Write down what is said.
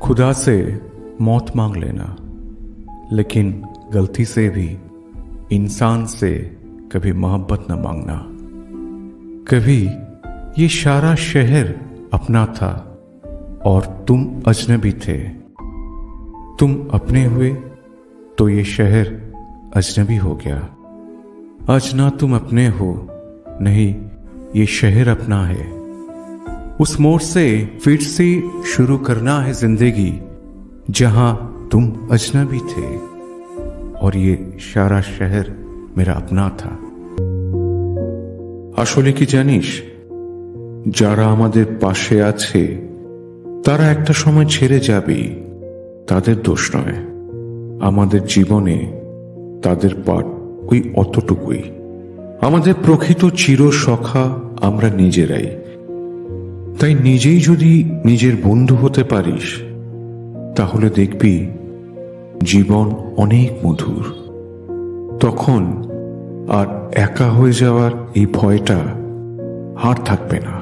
खुदा से मौत मांग लेना, लेकिन गलती से भी इंसान से कभी मोहब्बत न मांगना। कभी ये सारा शहर अपना था और तुम अजनबी थे। तुम अपने हुए तो ये शहर अजनबी हो गया। आज ना तुम अपने हो, नहीं ये शहर अपना है। उस मोड़ से फिर से शुरू करना है जिंदगी जहां तुम अजनबी थे और ये सारा शहर मेरा अपना था। আসলে কি জানিস, যারা আমাদের পাশে আছে তারা একটা সময় ছেড়ে যাবেই। তাদের দোষ নয়, আমাদের জীবনে তাদের পাঠ ওই অতটুকুই। আমাদের প্রকৃত চিরসখা আমরা নিজেরাই। তাই নিজেই যদি নিজের বন্ধু হতে পারিস তাহলে দেখবি জীবন অনেক মধুর। তখন আর একা হয়ে যাওয়ার এই ভয়টা আর থাকবে না।